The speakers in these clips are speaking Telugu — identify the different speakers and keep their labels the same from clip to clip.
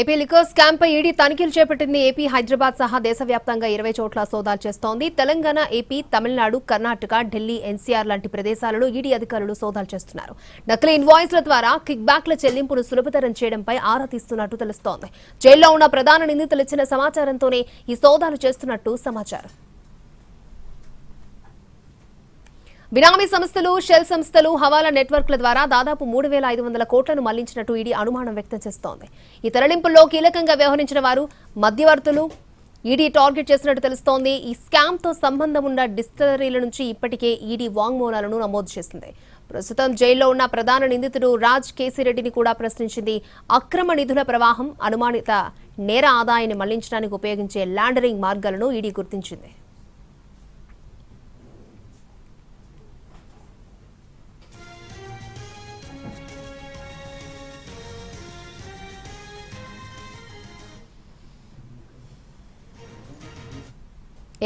Speaker 1: ఏపీ లిక్కర్ స్కామ్ పై ఈడీ తనిఖీలు చేపట్టింది. ఏపీ, హైదరాబాద్ సహా దేశవ్యాప్తంగా 20 చోట్ల సోదాలు చేస్తోంది. తెలంగాణ, ఏపీ, తమిళనాడు, కర్ణాటక, ఢిల్లీ, ఎన్సీఆర్ లాంటి ప్రదేశాలలో ఈడీ అధికారులు సోదాలు చేస్తున్నారు. నకిలీ ఇన్వాయిస్ల ద్వారా కిక్ బ్యాక్ల చెల్లింపును సులభతరం చేయడంపై ఆరా తీస్తున్నట్టు తెలుస్తోంది. జైల్లో ఉన్న ప్రధాన నిందితులు ఇచ్చిన సమాచారంతోనే ఈ సోదాలు చేస్తున్నట్టు సమాచారం. బినామీ సంస్థలు, షెల్ సంస్థలు, హవాలా నెట్వర్క్ల ద్వారా దాదాపు 3,500 కోట్లను మళ్లించినట్టు ఈడీ అనుమానం వ్యక్తం చేస్తోంది. ఈ తరలింపుల్లో కీలకంగా వ్యవహరించిన వారు మధ్యవర్తులు ఈడీ టార్గెట్ చేసినట్టు తెలుస్తోంది. ఈ స్కామ్ తో సంబంధం ఉన్న డిస్టిలరీల నుంచి ఇప్పటికే ఈడీ వాంగ్మూలాలను నమోదు చేసింది. ప్రస్తుతం జైల్లో ఉన్న ప్రధాన నిందితుడు రాజ్ కేసిరెడ్డిని కూడా ప్రశ్నించింది. అక్రమ నిధుల ప్రవాహం, అనుమానిత నేర ఆదాయాన్ని మళ్లించడానికి ఉపయోగించే లాండరింగ్ మార్గాలను ఈడీ గుర్తించింది.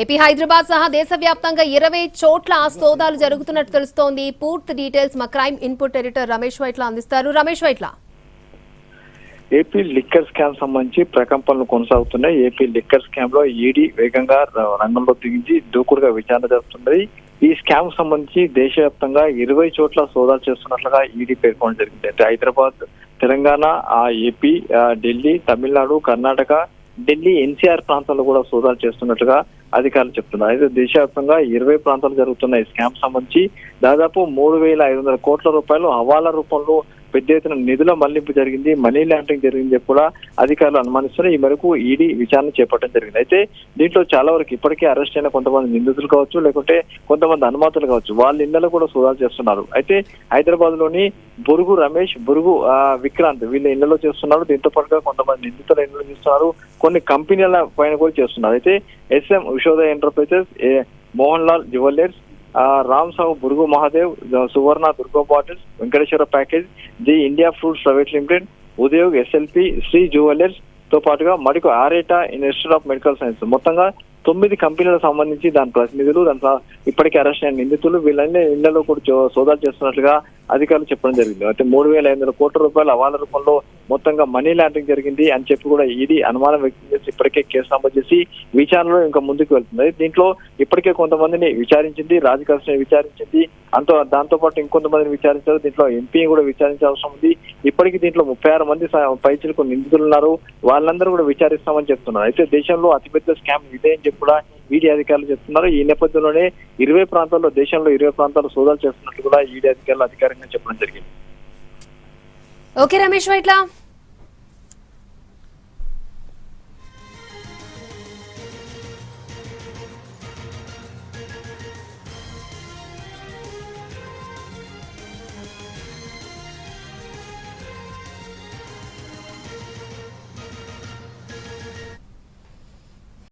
Speaker 1: ఏపీ, హైదరాబాద్ సహా దేశవ్యాప్తంగా 20 చోట్ల సోదాలు జరుగుతున్నట్టు తెలుస్తోంది. పూర్తి డీటెయిల్స్ మా crime input editor Ramesh Vaitla అందిస్తారు. Ramesh Vaitla,
Speaker 2: AP liquor scam సంబంధించి ప్రకంపనలు కొనసాగుతున్నాయి. ఏపీ లిక్కర్ స్కామ్ లో ఈడీ వేగంగా రంగంలో దిగించి దూకుడుగా విచారణ జరుపుతున్నది. ఈ స్కామ్ సంబంధించి దేశవ్యాప్తంగా 20 చోట్ల సోదాలు చేస్తున్నట్లుగా ఈడీ పేర్కొనడం జరిగింది. అంటే హైదరాబాద్, తెలంగాణ, ఏపీ, ఢిల్లీ, తమిళనాడు, కర్ణాటక, ఢిల్లీ, ఎన్సీఆర్ ప్రాంతాల్లో కూడా సోదాలు చేస్తున్నట్లుగా అధికారులు చెప్తున్నారు. అయితే దేశవ్యాప్తంగా 20 ప్రాంతాలు జరుగుతున్న ఈ స్కామ్ సంబంధించి దాదాపు 3,500 కోట్ల రూపాయలు హవాలా రూపంలో పెద్ద ఎత్తున నిధుల మళ్లింపు జరిగింది, మనీ లాండరింగ్ జరిగింది కూడా అధికారులు అనుమానిస్తున్నారు. ఈ మేరకు ఈడీ విచారణ చేపట్టడం జరిగింది. అయితే దీంట్లో చాలా వరకు ఇప్పటికే అరెస్ట్ అయిన కొంతమంది నిందితులు కావచ్చు, లేకుంటే కొంతమంది అనుమాతులు కావచ్చు, వాళ్ళ ఇళ్లలో కూడా సోదాలు చేస్తున్నారు. అయితే హైదరాబాద్ లోని బురుగు రమేష్, బురుగు విక్రాంత్ వీళ్ళ ఇళ్లలో చేస్తున్నారు. దీంతో పాటుగా కొంతమంది నిందితుల ఇళ్లలో చేస్తున్నారు, కొన్ని కంపెనీల పైన కూడా చేస్తున్నారు. అయితే SM Vishwodaya enterprises, Mohan Lal jewellers, Ram Sahu Burugu Mahadev, Suvarna Durga bottles, Venkateswara package, the India fruits private limited, Udyog, SLP, Sri jewellers తో పాటుగా మరికు ఆరేటా ఇన్స్టిట్యూట్ ఆఫ్ మెడికల్ సైన్స్, మొత్తంగా 9 కంపెనీలకు సంబంధించి దాని ప్రతినిధులు, దాంట్లో ఇప్పటికే అరెస్ట్ అయిన నిందితులు వీళ్ళని ఇళ్లలో కూడా సోదాలు చేస్తున్నట్లుగా అధికారులు చెప్పడం జరిగింది. అయితే 3,500 కోట్ల రూపాయల హవాలా రూపంలో మొత్తంగా మనీ లాండరింగ్ జరిగింది అని చెప్పి కూడా ఈడీ అనుమానం వ్యక్తం చేసి ఇప్పటికే కేసు నమోదు చేసి విచారణలో ఇంకా ముందుకు వెళ్తుంది. దీంట్లో ఇప్పటికే కొంతమందిని విచారించింది, రాజకీయ విచారించింది, దాంతో పాటు ఇంకొంతమందిని విచారించారు. దీంట్లో ఎంపీ కూడా విచారించే అవసరం ఉంది. ఇప్పటికీ దీంట్లో 36 మంది పైచిలకు నిందితులు ఉన్నారు, వాళ్ళందరూ కూడా విచారిస్తామని చెప్తున్నారు. అయితే దేశంలో అతిపెద్ద స్కామ్ ఇదే అని చెప్పి కూడా ఈడీ అధికారులు చెప్తున్నారు. ఈ నేపథ్యంలోనే 20 ప్రాంతాల్లో, దేశంలో 20 ప్రాంతాల్లో సోదాలు చేస్తున్నట్లు కూడా ఈడీ అధికారులు అధికారికంగా చెప్పడం జరిగింది.
Speaker 1: ఓకే రమేష్ వైట్ల.